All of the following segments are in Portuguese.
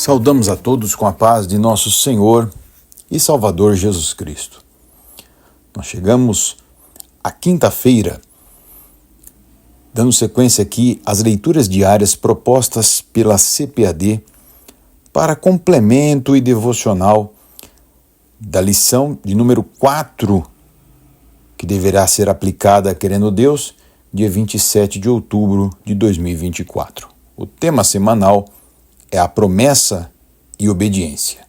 Saudamos a todos com a paz de nosso Senhor e Salvador Jesus Cristo. Nós chegamos à quinta-feira, dando sequência aqui às leituras diárias propostas pela CPAD para complemento e devocional da lição de número 4, que deverá ser aplicada, querendo Deus, dia 27 de outubro de 2024. O tema semanal é a promessa e obediência.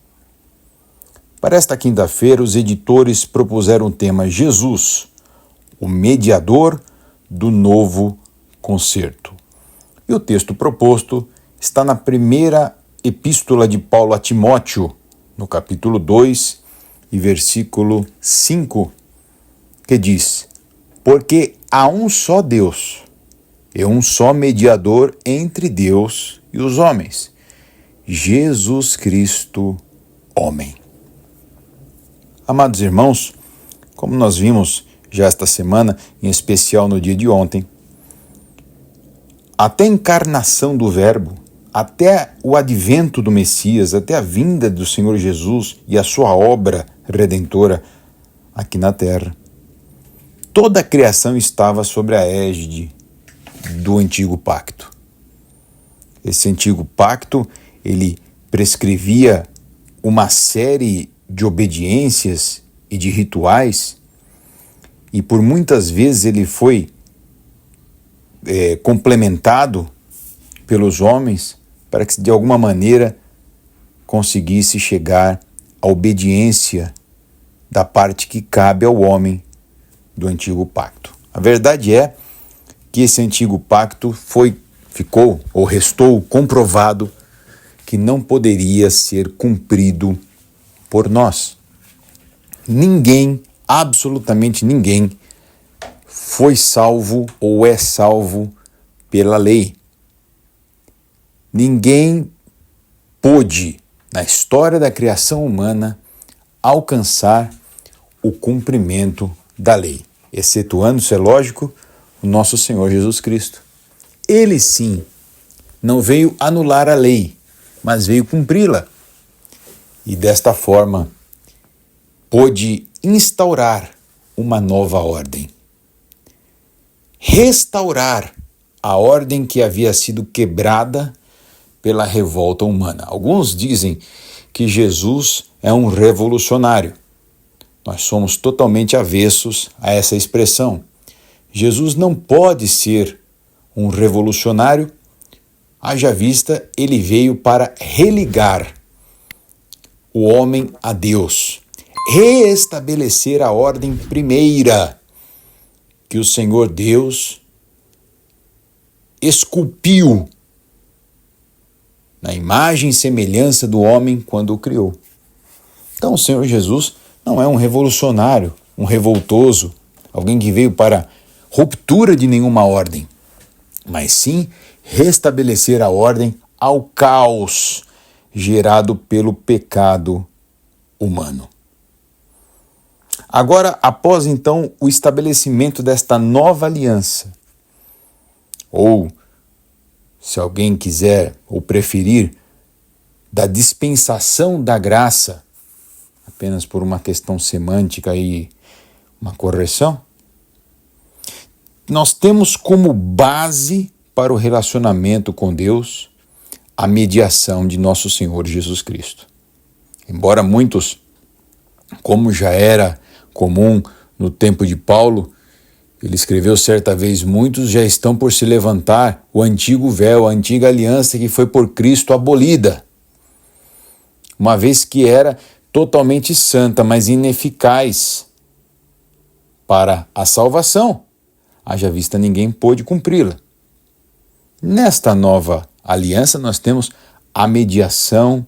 Para esta quinta-feira, os editores propuseram o tema Jesus, o mediador do novo concerto. E o texto proposto está na primeira epístola de Paulo a Timóteo, no capítulo 2 e versículo 5, que diz: Porque há um só Deus e um só mediador entre Deus e os homens, Jesus Cristo, homem. Amados irmãos, como nós vimos já esta semana, em especial no dia de ontem, até a encarnação do Verbo, até o advento do Messias, até a vinda do Senhor Jesus e a sua obra redentora aqui na terra, toda a criação estava sobre a égide do antigo pacto. Esse antigo pacto, ele prescrevia uma série de obediências e de rituais, e por muitas vezes ele foi complementado pelos homens para que de alguma maneira conseguisse chegar à obediência da parte que cabe ao homem do antigo pacto. A verdade é que esse antigo pacto restou comprovado que não poderia ser cumprido por nós. Ninguém, absolutamente ninguém, foi salvo ou é salvo pela lei. Ninguém pôde, na história da criação humana, alcançar o cumprimento da lei, excetuando-se, é lógico, o nosso Senhor Jesus Cristo. Ele sim não veio anular a lei, mas veio cumpri-la. E desta forma, pôde instaurar uma nova ordem. Restaurar a ordem que havia sido quebrada pela revolta humana. Alguns dizem que Jesus é um revolucionário. Nós somos totalmente avessos a essa expressão. Jesus não pode ser um revolucionário, haja vista, ele veio para religar o homem a Deus, reestabelecer a ordem primeira que o Senhor Deus esculpiu na imagem e semelhança do homem quando o criou. Então o Senhor Jesus não é um revolucionário, um revoltoso, alguém que veio para ruptura de nenhuma ordem, mas sim restabelecer a ordem ao caos gerado pelo pecado humano. Agora, após então o estabelecimento desta nova aliança, ou, se alguém quiser ou preferir, da dispensação da graça, apenas por uma questão semântica e uma correção, nós temos como base para o relacionamento com Deus a mediação de nosso Senhor Jesus Cristo. Embora muitos, como já era comum no tempo de Paulo, ele escreveu certa vez: muitos já estão por se levantar o antigo véu, a antiga aliança que foi por Cristo abolida, uma vez que era totalmente santa, mas ineficaz para a salvação, haja vista ninguém pôde cumpri-la. Nesta nova aliança nós temos a mediação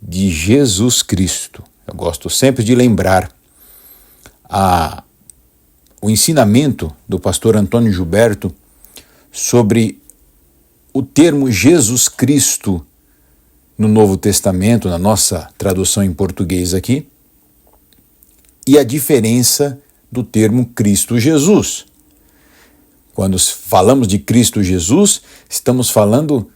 de Jesus Cristo. Eu gosto sempre de lembrar o ensinamento do pastor Antônio Gilberto sobre o termo Jesus Cristo no Novo Testamento, na nossa tradução em português aqui, e a diferença do termo Cristo Jesus. Quando falamos de Cristo Jesus, estamos falando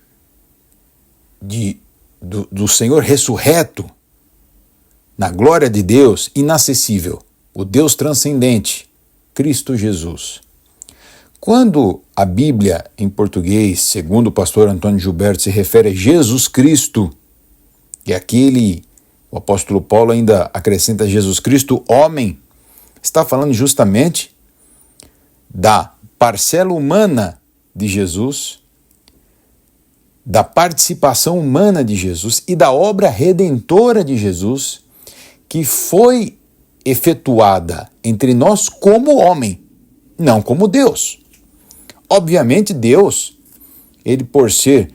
do Senhor ressurreto, na glória de Deus, inacessível, o Deus transcendente, Cristo Jesus. Quando a Bíblia, em português, segundo o pastor Antônio Gilberto, se refere a Jesus Cristo, e aqui o apóstolo Paulo ainda acrescenta Jesus Cristo, homem, está falando justamente da parcela humana de Jesus, da participação humana de Jesus e da obra redentora de Jesus, que foi efetuada entre nós como homem, não como Deus. Obviamente Deus, ele por ser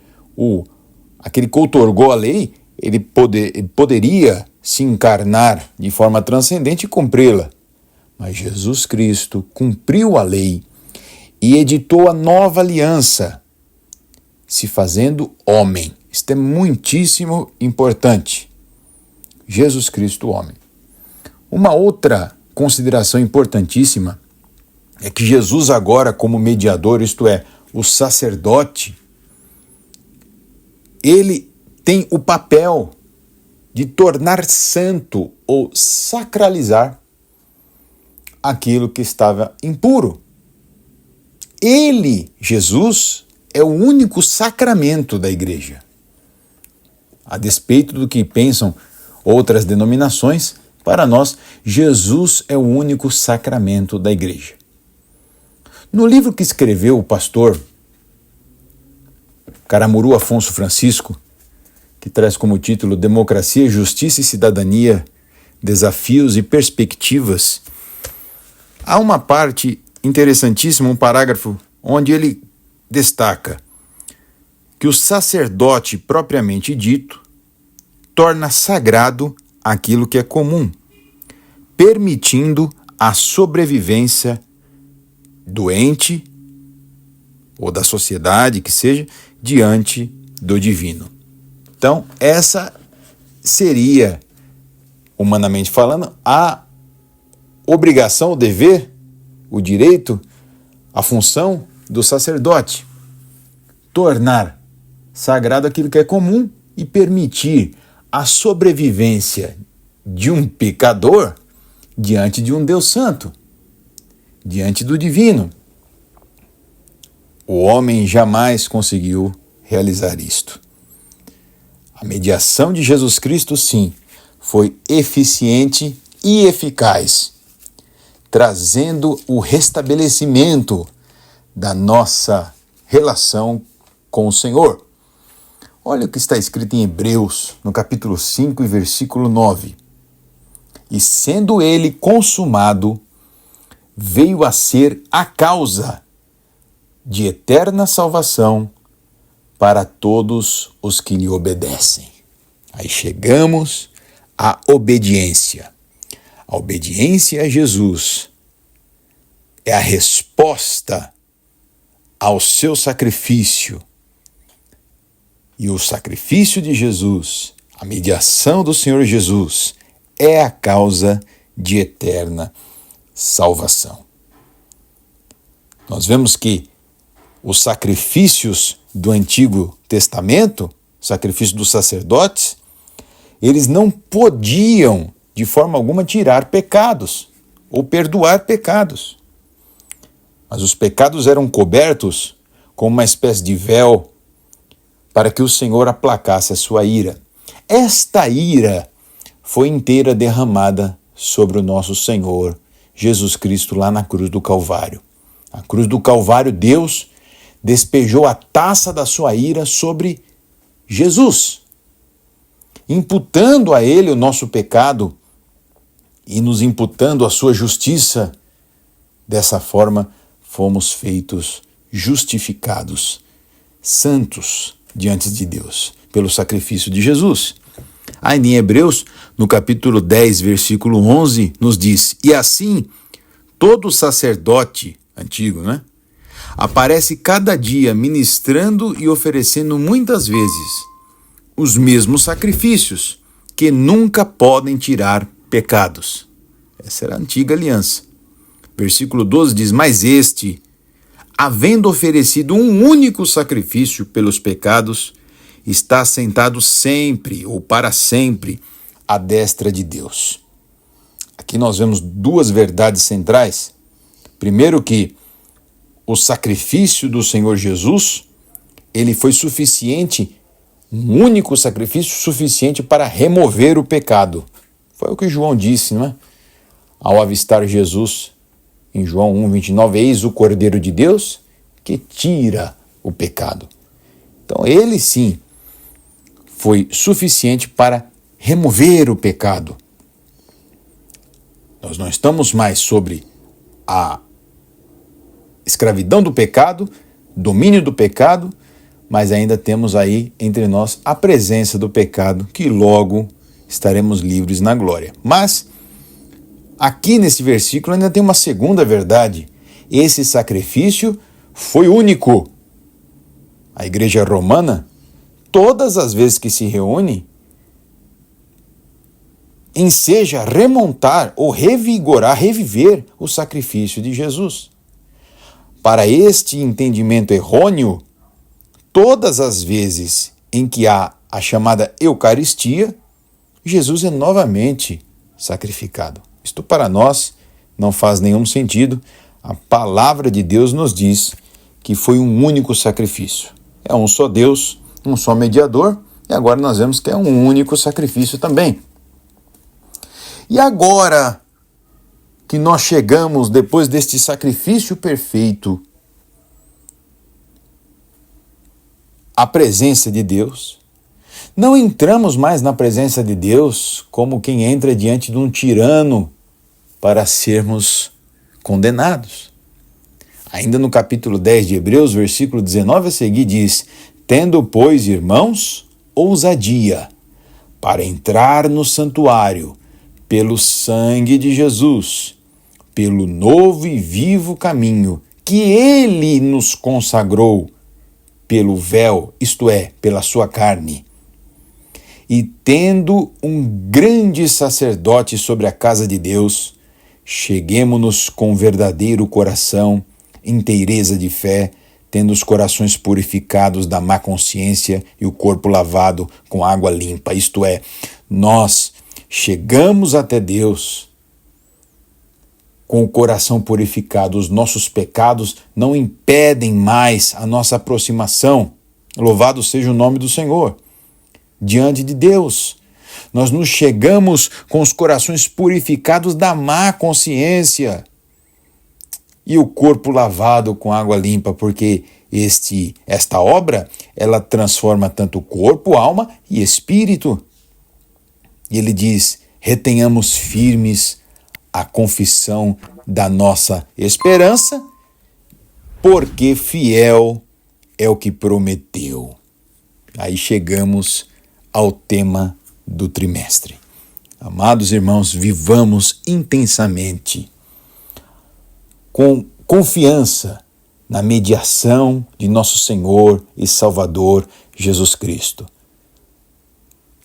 aquele que outorgou a lei, ele poderia se encarnar de forma transcendente e cumpri-la. Mas Jesus Cristo cumpriu a lei e editou a nova aliança, se fazendo homem. Isto é muitíssimo importante. Jesus Cristo, homem. Uma outra consideração importantíssima é que Jesus agora, como mediador, isto é, o sacerdote, ele tem o papel de tornar santo ou sacralizar aquilo que estava impuro. Ele, Jesus, é o único sacramento da igreja. A despeito do que pensam outras denominações, para nós, Jesus é o único sacramento da igreja. No livro que escreveu o pastor Caramuru Afonso Francisco, que traz como título Democracia, Justiça e Cidadania, Desafios e Perspectivas, há uma parte interessantíssima, um parágrafo, onde ele destaca que o sacerdote propriamente dito torna sagrado aquilo que é comum, permitindo a sobrevivência do ente ou da sociedade, que seja, diante do divino. Então, essa seria, humanamente falando, a obrigação, o dever, o direito, a função do sacerdote. Tornar sagrado aquilo que é comum e permitir a sobrevivência de um pecador diante de um Deus santo, diante do divino. O homem jamais conseguiu realizar isto. A mediação de Jesus Cristo, sim, foi eficiente e eficaz, trazendo o restabelecimento da nossa relação com o Senhor. Olha o que está escrito em Hebreus, no capítulo 5 e versículo 9. E sendo ele consumado, veio a ser a causa de eterna salvação para todos os que lhe obedecem. Aí chegamos à obediência. A obediência a Jesus é a resposta ao seu sacrifício. E o sacrifício de Jesus, a mediação do Senhor Jesus, é a causa de eterna salvação. Nós vemos que os sacrifícios do Antigo Testamento, sacrifício dos sacerdotes, eles não podiam, de forma alguma, tirar pecados ou perdoar pecados. Mas os pecados eram cobertos com uma espécie de véu para que o Senhor aplacasse a sua ira. Esta ira foi inteira derramada sobre o nosso Senhor Jesus Cristo lá na cruz do Calvário. Na cruz do Calvário, Deus despejou a taça da sua ira sobre Jesus, imputando a ele o nosso pecado e nos imputando a sua justiça. Dessa forma, fomos feitos justificados, santos diante de Deus, pelo sacrifício de Jesus. Aí em Hebreus, no capítulo 10, versículo 11, nos diz: e assim, todo sacerdote antigo, aparece cada dia ministrando e oferecendo muitas vezes os mesmos sacrifícios, que nunca podem tirar pecados. Essa era a antiga aliança. Versículo 12 diz: mas este, havendo oferecido um único sacrifício pelos pecados, está sentado sempre ou para sempre à destra de Deus. Aqui nós vemos duas verdades centrais. Primeiro, que o sacrifício do Senhor Jesus, ele foi suficiente, um único sacrifício suficiente para remover o pecado. Foi o que João disse, não é? Ao avistar Jesus em João 1:29, eis o Cordeiro de Deus que tira o pecado. Então ele sim foi suficiente para remover o pecado. Nós não estamos mais sobre a escravidão do pecado, domínio do pecado, mas ainda temos aí entre nós a presença do pecado, que logo estaremos livres na glória. Mas aqui nesse versículo ainda tem uma segunda verdade. Esse sacrifício foi único. A igreja romana, todas as vezes que se reúne, enseja remontar ou revigorar, reviver o sacrifício de Jesus. Para este entendimento errôneo, todas as vezes em que há a chamada Eucaristia, Jesus é novamente sacrificado. Isto para nós não faz nenhum sentido. A palavra de Deus nos diz que foi um único sacrifício. É um só Deus, um só mediador, e agora nós vemos que é um único sacrifício também. E agora que nós chegamos, depois deste sacrifício perfeito, à presença de Deus, não entramos mais na presença de Deus como quem entra diante de um tirano para sermos condenados. Ainda no capítulo 10 de Hebreus, versículo 19 a seguir diz: tendo, pois, irmãos, ousadia para entrar no santuário pelo sangue de Jesus, pelo novo e vivo caminho que ele nos consagrou pelo véu, isto é, pela sua carne. E tendo um grande sacerdote sobre a casa de Deus, cheguemo-nos com verdadeiro coração, inteireza de fé, tendo os corações purificados da má consciência e o corpo lavado com água limpa. Isto é, nós chegamos até Deus com o coração purificado. Os nossos pecados não impedem mais a nossa aproximação. Louvado seja o nome do Senhor. Diante de Deus, nós nos chegamos com os corações purificados da má consciência e o corpo lavado com água limpa, porque esta obra, ela transforma tanto corpo, alma e espírito. E ele diz: retenhamos firmes a confissão da nossa esperança, porque fiel é o que prometeu. Aí chegamos ao tema do trimestre. Amados irmãos, vivamos intensamente, com confiança na mediação de nosso Senhor e Salvador Jesus Cristo.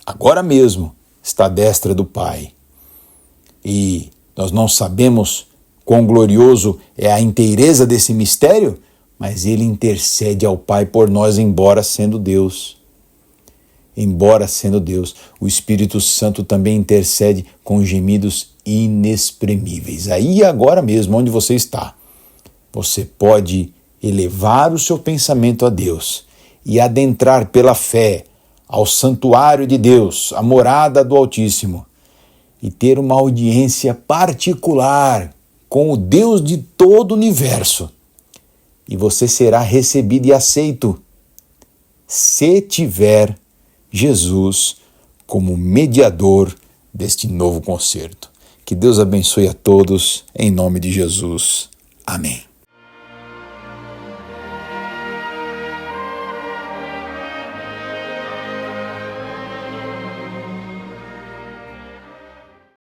Agora mesmo está à destra do Pai. E nós não sabemos quão glorioso é a inteireza desse mistério, mas ele intercede ao Pai por nós, embora sendo Deus. Embora sendo Deus, o Espírito Santo também intercede com gemidos inexprimíveis. Aí agora mesmo, onde você está, você pode elevar o seu pensamento a Deus e adentrar pela fé ao santuário de Deus, a morada do Altíssimo, e ter uma audiência particular com o Deus de todo o universo. E você será recebido e aceito se tiver Jesus como mediador deste novo concerto. Que Deus abençoe a todos, em nome de Jesus. Amém.